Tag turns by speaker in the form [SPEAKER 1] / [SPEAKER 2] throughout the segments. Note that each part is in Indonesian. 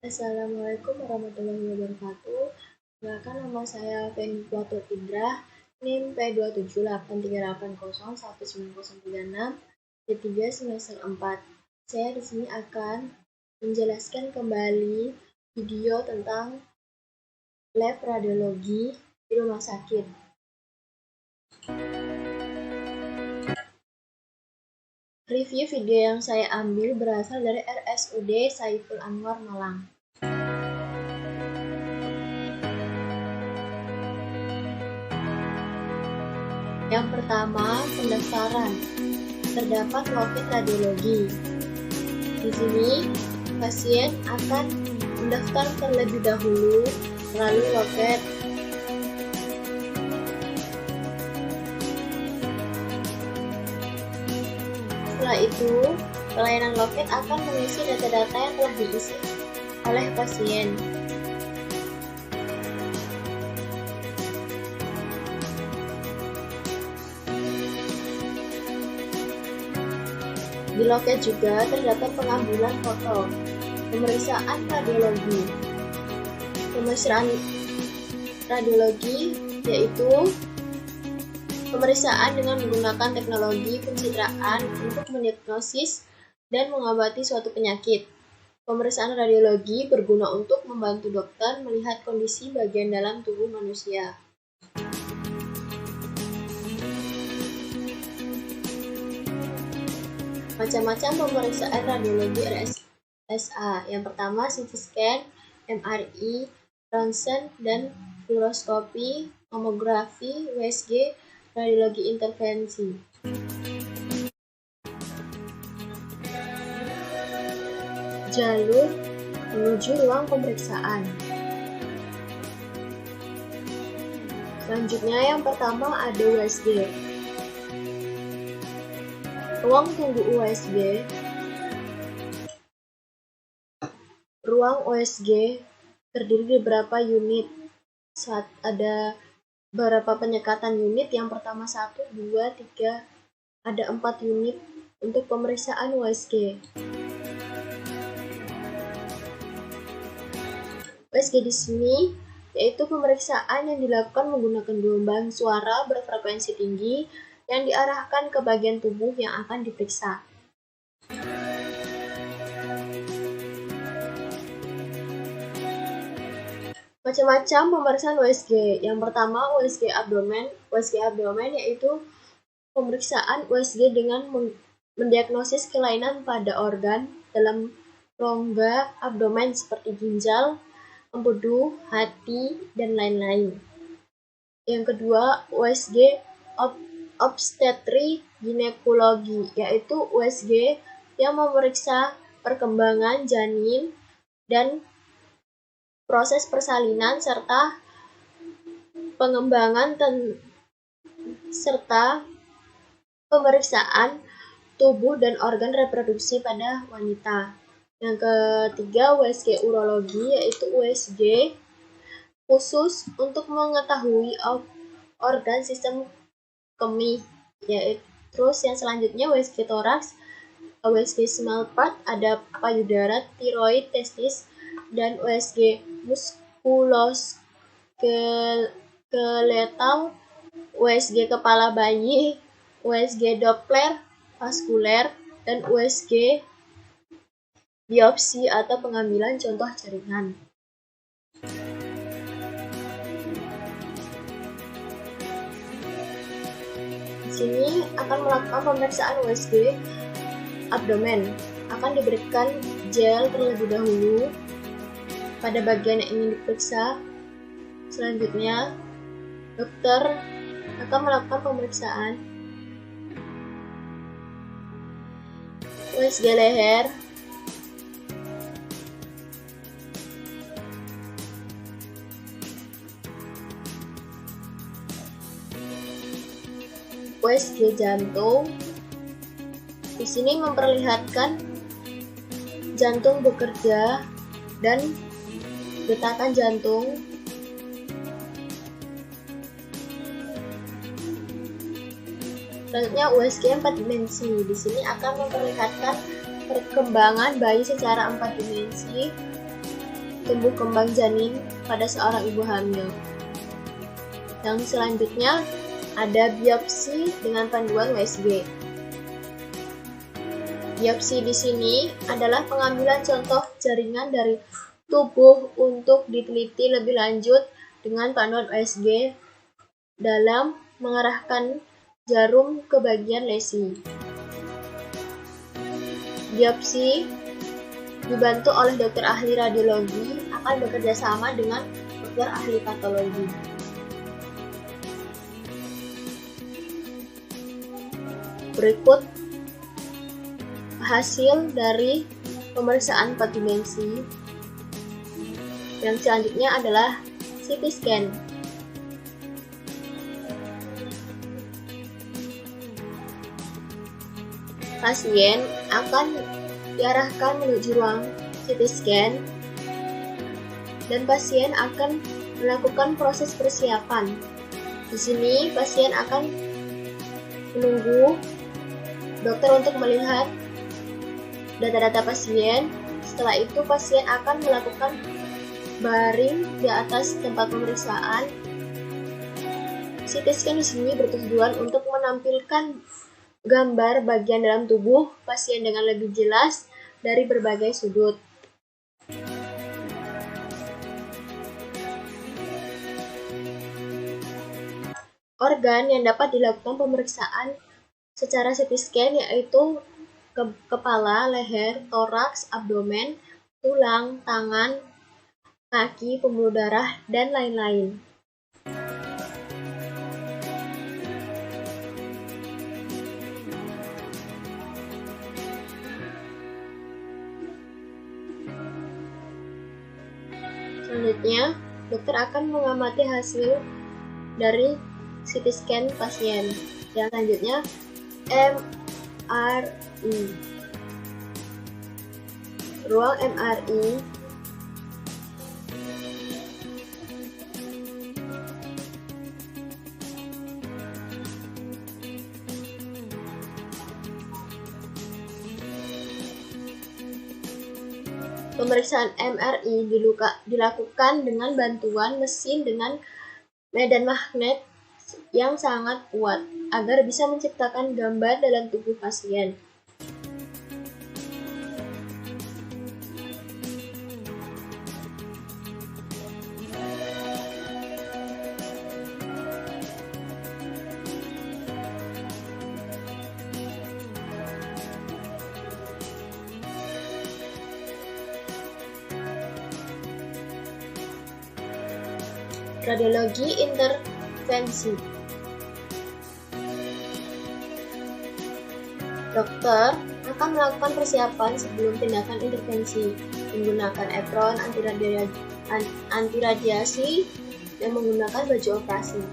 [SPEAKER 1] Assalamualaikum warahmatullahi wabarakatuh. Perkenalkan, nama saya Feni Puatur Indra, NIM P27808019036, D3 semester 4. Saya di sini akan menjelaskan kembali video tentang lab radiologi di rumah sakit. Review video yang saya ambil berasal dari RSUD Saiful Anwar Malang. Yang pertama, pendaftaran. Terdapat loket radiologi. Di sini, pasien akan mendaftar terlebih dahulu melalui loket. Setelah itu, pelayanan loket akan mengisi data-data yang telah diisi oleh pasien. Di loket juga terdapat pengambilan foto, pemeriksaan radiologi. Pemeriksaan radiologi yaitu pemeriksaan dengan menggunakan teknologi pencitraan untuk mendiagnosis dan mengobati suatu penyakit. Pemeriksaan radiologi berguna untuk membantu dokter melihat kondisi bagian dalam tubuh manusia. Macam-macam pemeriksaan radiologi RSA. Yang pertama, CT scan, MRI, ronsen dan fluoroskopi, mamografi, USG, radiologi intervensi. Jalur menuju ruang pemeriksaan. Selanjutnya yang pertama ada USG. Ruang tunggu USG. Ruang USG terdiri dari beberapa unit. Saat ada beberapa penyekatan unit, yang pertama 1, 2, 3, ada 4 unit untuk pemeriksaan USG. USG di sini yaitu pemeriksaan yang dilakukan menggunakan gelombang suara berfrekuensi tinggi yang diarahkan ke bagian tubuh yang akan diperiksa. Macam-macam pemeriksaan USG. Yang pertama, USG abdomen. USG abdomen yaitu pemeriksaan USG dengan mendiagnosis kelainan pada organ dalam rongga abdomen seperti ginjal, empedu, hati, dan lain-lain. Yang kedua, USG obstetri ginekologi, yaitu USG yang memeriksa perkembangan janin dan proses persalinan serta pengembangan serta pemeriksaan tubuh dan organ reproduksi pada wanita. Yang ketiga, USG urologi, yaitu USG khusus untuk mengetahui organ sistem kemih. Terus yang selanjutnya USG toraks, USG small part, ada payudara, tiroid, testis, dan USG muskuloskeletal, USG kepala bayi, USG Doppler vaskuler, dan USG biopsi atau pengambilan contoh jaringan. Di sini akan melakukan pemeriksaan USG abdomen. Akan diberikan gel terlebih dahulu pada bagian yang ingin diperiksa. Selanjutnya, dokter akan melakukan pemeriksaan USG leher, USG jantung. Di sini memperlihatkan jantung bekerja dan detakan jantung. Selanjutnya USG 4 dimensi. Di sini akan memperlihatkan perkembangan bayi secara 4 dimensi. tumbuh kembang janin pada seorang ibu hamil. Yang selanjutnya ada biopsi dengan panduan USG. Biopsi di sini adalah pengambilan contoh jaringan dari tubuh untuk diteliti lebih lanjut dengan panduan USG dalam mengarahkan jarum ke bagian lesi. Biopsi dibantu oleh dokter ahli radiologi akan bekerja sama dengan dokter ahli patologi. Berikut hasil dari pemeriksaan 4 dimensi. Yang selanjutnya adalah CT scan. Pasien akan diarahkan menuju ruang CT scan dan pasien akan melakukan proses persiapan. Di sini pasien akan menunggu dokter untuk melihat data-data pasien. Setelah itu pasien akan melakukan baring di atas tempat pemeriksaan. CT scan di sini bertujuan untuk menampilkan gambar bagian dalam tubuh pasien dengan lebih jelas dari berbagai sudut. Organ yang dapat dilakukan pemeriksaan secara CT scan yaitu kepala, leher, toraks, abdomen, tulang, tangan, kaki, pembuluh darah, dan lain-lain. Selanjutnya, dokter akan mengamati hasil dari CT scan pasien. Yang selanjutnya, MRI. Ruang MRI Pemeriksaan MRI dilakukan dengan bantuan mesin dengan medan magnet yang sangat kuat agar bisa menciptakan gambar dalam tubuh pasien. Radiologi intervensi. Dokter akan melakukan persiapan sebelum tindakan intervensi, menggunakan apron antiradiasi dan menggunakan baju operasi.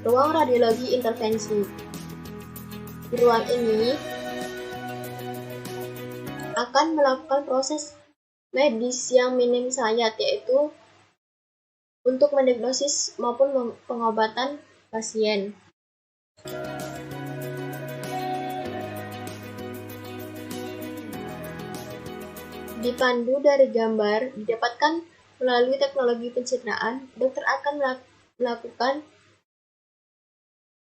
[SPEAKER 1] Ruang radiologi intervensi. Di ruang ini akan melakukan proses medis yang minim sayat, yaitu untuk mendiagnosis maupun pengobatan pasien. Dipandu dari gambar didapatkan melalui teknologi pencitraan, dokter akan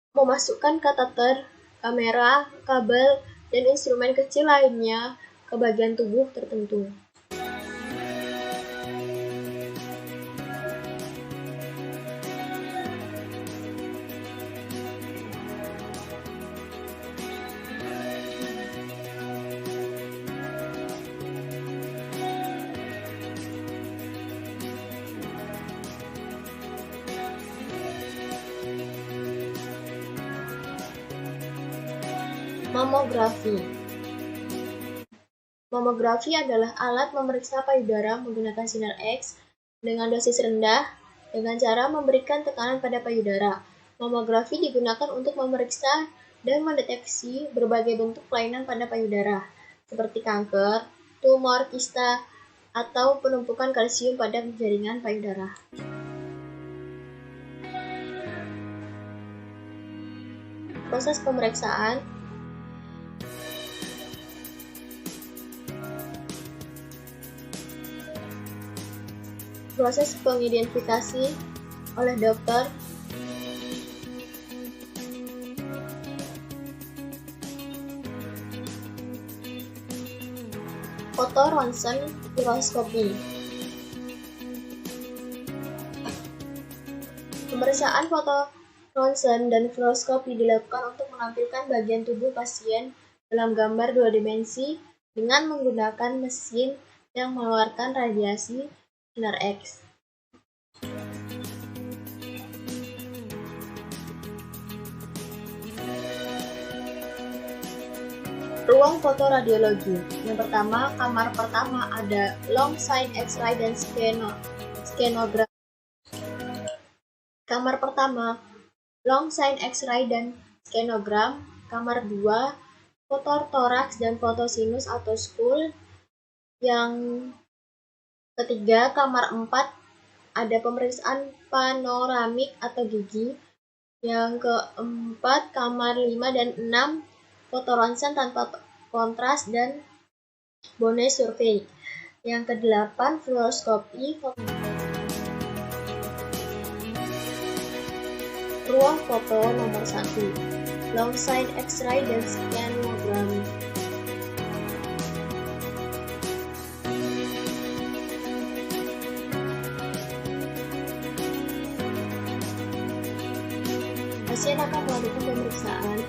[SPEAKER 1] memasukkan kateter, kamera, kabel, dan instrumen kecil lainnya ke bagian tubuh tertentu. Mamografi. Mamografi adalah alat memeriksa payudara menggunakan sinar X dengan dosis rendah dengan cara memberikan tekanan pada payudara. Mamografi digunakan untuk memeriksa dan mendeteksi berbagai bentuk kelainan pada payudara, seperti kanker, tumor, kista, atau penumpukan kalsium pada jaringan payudara. Proses pemeriksaan. Proses pengidentifikasi oleh dokter. Foto ronsen fluoroskopi. Pemeriksaan foto ronsen dan fluoroskopi dilakukan untuk menampilkan bagian tubuh pasien dalam gambar 2 dimensi dengan menggunakan mesin yang mengeluarkan radiasi sinar X. Ruang fotoradiologi. Yang pertama, kamar pertama ada long sign X-ray dan skenogram. Kamar pertama, long sign X-ray dan skenogram. Kamar 2, foto toraks dan foto sinus atau skull. Yang ketiga, kamar 4 ada pemeriksaan panoramik atau gigi. Yang keempat, kamar 5 dan 6 foto ronsen tanpa kontras dan bone survey. Yang kedelapan, fluoroskopi. Ruang foto nomor 1, long sign X-ray dan skenogram. Pasien akan melakukan pemeriksaan.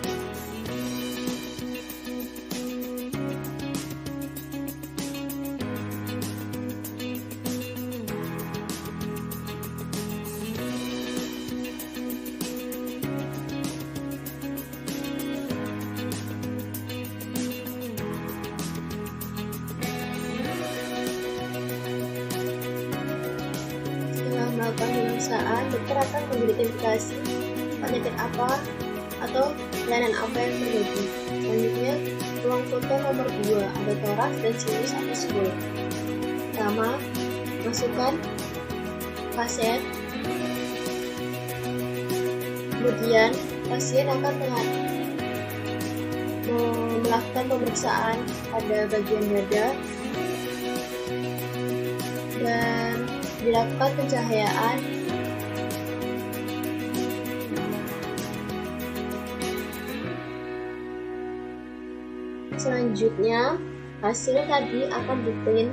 [SPEAKER 1] Melakukan pemeriksaan, dokter akan mengidentifikasi penyakit apa atau kelainan apa yang terjadi. Selanjutnya, ruang foto nomor 2 ada toraks dan sinus atau skull. Pertama, masukkan pasien. Kemudian, pasien akan melakukan pemeriksaan pada bagian dada dan dilakukan pencahayaan. Selanjutnya, hasil tadi akan diprint.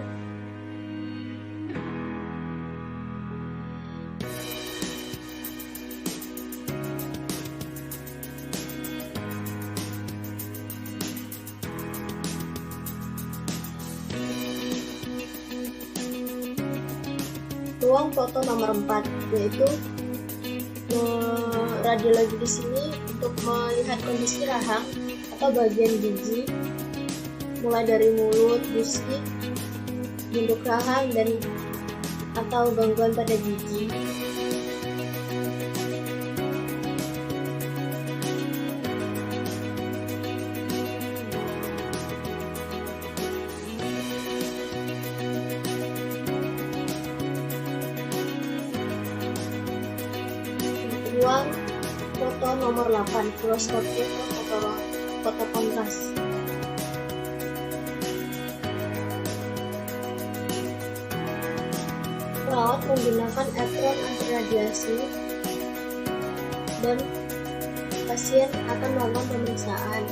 [SPEAKER 1] Ruang foto nomor 4 yaitu radiologi di sini untuk melihat kondisi rahang atau bagian gigi mulai dari mulut, gusi, bentuk rahang dan atau gangguan pada gigi. Ruang foto nomor 8, fluoroskopi atau foto kontras. Perawat menggunakan apron anti radiasi dan pasien akan melakukan pemeriksaan.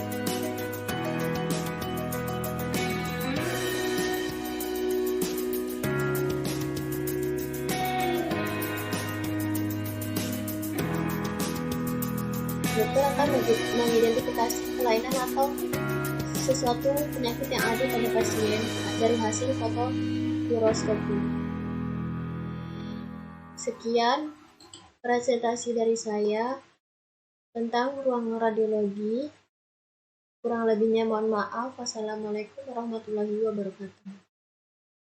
[SPEAKER 1] Dokter akan mengidentifikasi kelainan atau sesuatu penyakit yang ada pada pasien dari hasil foto fluoroskopi. Sekian presentasi dari saya tentang ruang radiologi. Kurang lebihnya mohon maaf. Wassalamualaikum warahmatullahi wabarakatuh.